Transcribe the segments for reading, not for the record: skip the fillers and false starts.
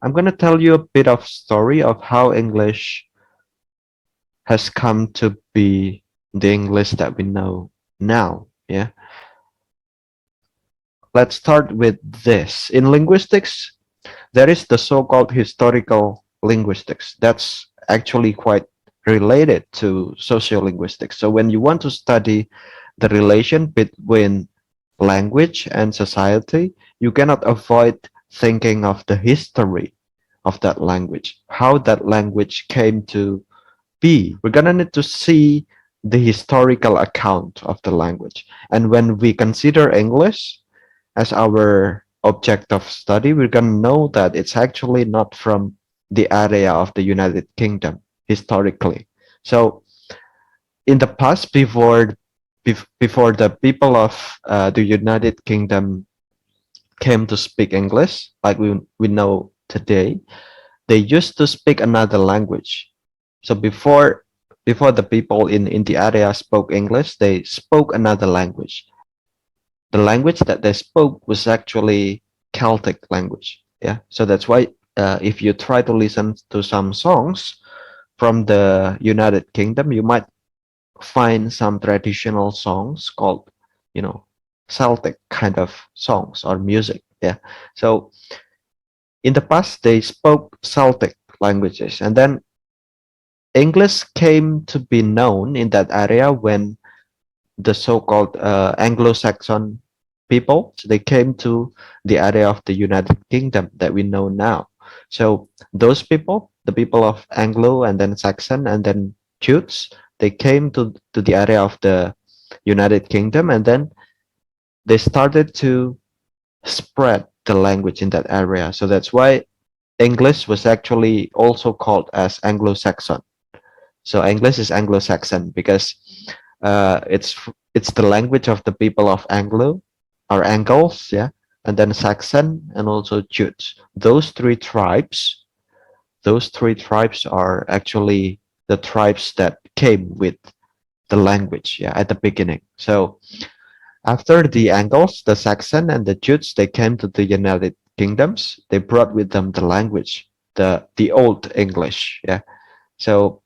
I'm going to tell you a bit of story of how English has come to be the English that we know now. Yeah. Let's start with this. In linguistics, there is the so-called historical linguistics. That's actually quite related to sociolinguistics. So when you want to study the relation between language and society, you cannot avoid thinking of the history of that language, how that language came to be. We're gonna need to see the historical account of the language. And when we consider English as our object of study, we're gonna know that it's actually not from the area of the United Kingdom historically. So in the past, before the people of the United Kingdom came to speak English, like we know today, they used to speak another language. So before the people in the area spoke English, they spoke another language. The language that they spoke was actually Celtic language. Yeah, so that's why if you try to listen to some songs from the United Kingdom, you might find some traditional songs called, you know, Celtic kind of songs or music. Yeah, so in the past they spoke Celtic languages, and then English came to be known in that area when the so-called Anglo-Saxon people, so they came to the area of the United Kingdom that we know now. So those people, the people of Anglo and then Saxon and then Jutes, they came to the area of the United Kingdom, and then they started to spread the language in that area. So that's why English was actually also called as Anglo-Saxon. So English is Anglo-Saxon because it's the language of the people of Anglo or Angles, yeah, and then Saxon and also Jutes. Those three tribes are actually the tribes that came with the language, yeah, at the beginning. So after the Angles, the Saxon and the Jutes, they came to the United Kingdoms. They brought with them the language, the Old English, yeah. So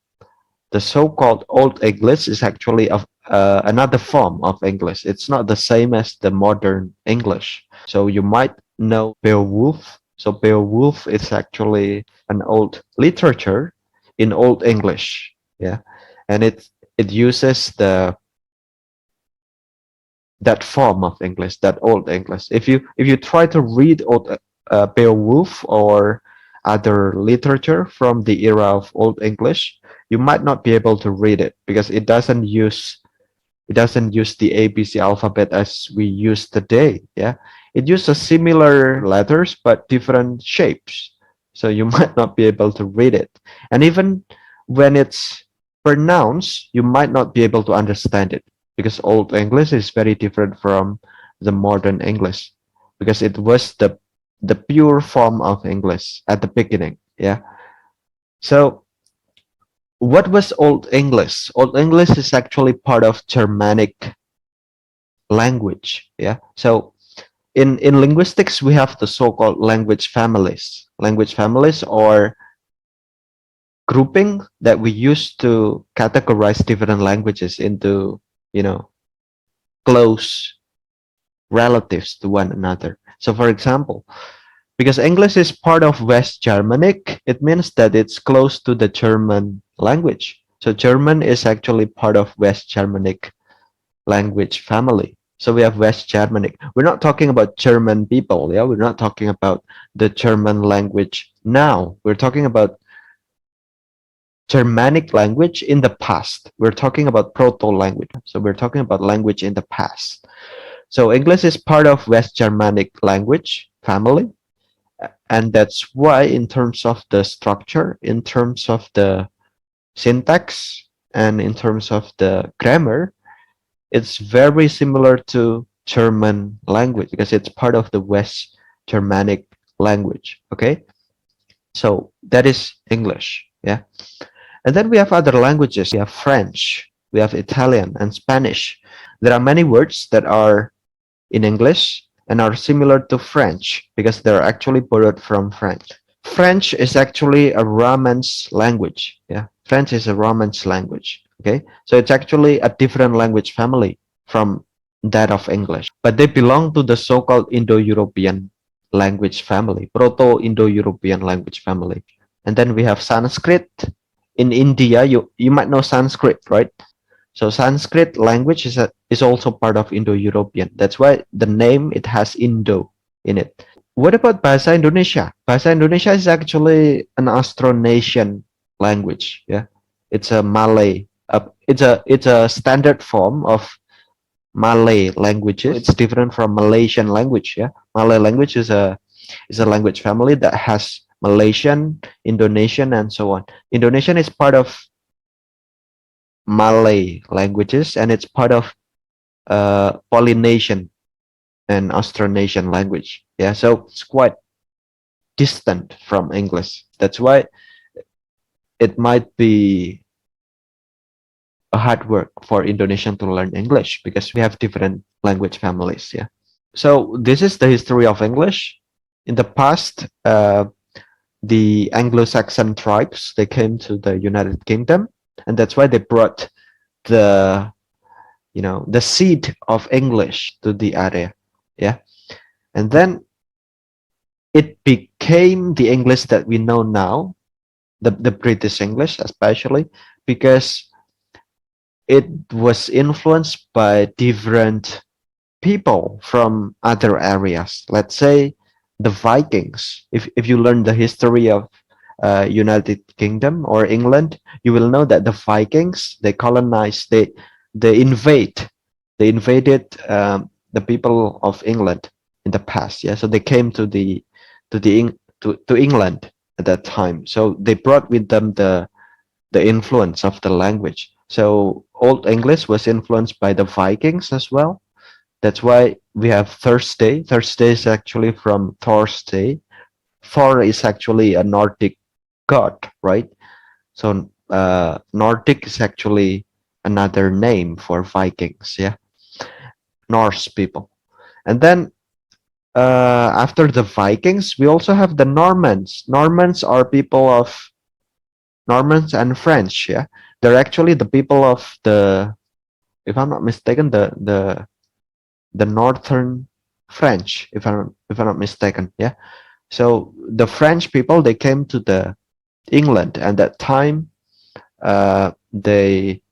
the so-called Old English is actually another form of English. It's not the same as the modern English. So you might know Beowulf. So Beowulf is actually an old literature in Old English. Yeah, and it uses the that form of English, that Old English. If you try to read old Beowulf or other literature from the era of Old English, you might not be able to read it because it doesn't use the ABC alphabet as we use today. Yeah, it uses similar letters but different shapes, so you might not be able to read it. And even when it's pronounced, you might not be able to understand it because Old English is very different from the modern English because it was the pure form of English at the beginning. Yeah. So what was Old English? Old English is actually part of Germanic language. Yeah. So in linguistics, we have the so-called language families or grouping that we use to categorize different languages into, you know, close relatives to one another. So for example, because English is part of West Germanic, it means that it's close to the German language. So German is actually part of West Germanic language family. So we have West Germanic. We're not talking about German people, yeah? We're not talking about the German language now. We're talking about Germanic language in the past. We're talking about proto-language. So we're talking about language in the past. So English is part of West Germanic language family. And that's why in terms of the structure, in terms of the syntax, and in terms of the grammar, it's very similar to German language because it's part of the West Germanic language. Okay, so that is English. Yeah, and then we have other languages. We have French, we have Italian, and Spanish. There are many words that are in English and are similar to French because they're actually borrowed from French. French is actually a Romance language. Yeah, French is a Romance language. Okay, so it's actually a different language family from that of English, but they belong to the so-called Indo-European language family, Proto-Indo-European language family. And then we have Sanskrit. In India, you might know Sanskrit, right? So Sanskrit language is also part of Indo-European. That's why the name it has Indo in it. What about Bahasa Indonesia? Bahasa Indonesia is actually an Austronesian language. Yeah, it's a Malay. It's a standard form of Malay languages. It's different from Malaysian language. Yeah, Malay language is a language family that has Malaysian, Indonesian, and so on. Indonesian is part of Malay languages, and it's part of Polynesian and Austronesian language. Yeah, so it's quite distant from English. That's why it might be a hard work for Indonesian to learn English because we have different language families. Yeah. So this is the history of English. In the past, the Anglo-Saxon tribes they came to the United Kingdom, and that's why they brought the the seed of English to the area. Yeah, and then it became the English that we know now, the British English especially, because it was influenced by different people from other areas. Let's say the Vikings. If you learn the history of United Kingdom or England, you will know that the Vikings they colonized, they invaded the people of England in the past. Yeah, so they came to England at that time. So they brought with them the influence of the language. So Old English was influenced by the Vikings as well. That's why we have Thursday. Thursday is actually from Thursday. Thor is actually a Nordic god, right? So Nordic is actually another name for Vikings, yeah, Norse people. And then after the Vikings, we also have the Normans. Normans are people of Normans and French, yeah. They're actually the people of if I'm not mistaken, the northern French, if I'm not mistaken, yeah. So the French people they came to the England, and that time they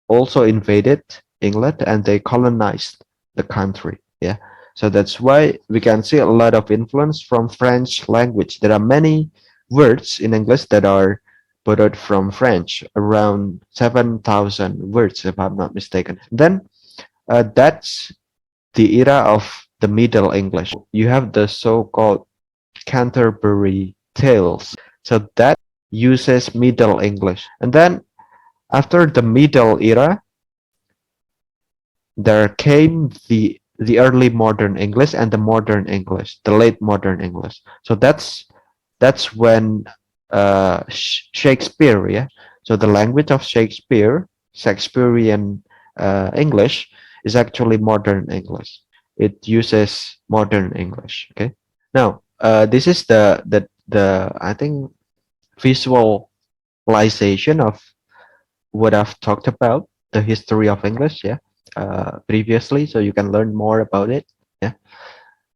also invaded England and they colonized the country. Yeah, so that's why we can see a lot of influence from French language. There are many words in English that are borrowed from French, around 7,000 words, if I'm not mistaken. Then that's the era of the Middle English. You have the so-called Canterbury Tales. So that uses Middle English. And then after the Middle era, there came the early modern English and the modern English, the late modern English. So that's when Shakespeare, yeah. So the language of Shakespearean English is actually modern English. It uses modern English. Okay. Now, this is the I think visualization of what I've talked about, the history of English, yeah, previously, so you can learn more about it. Yeah.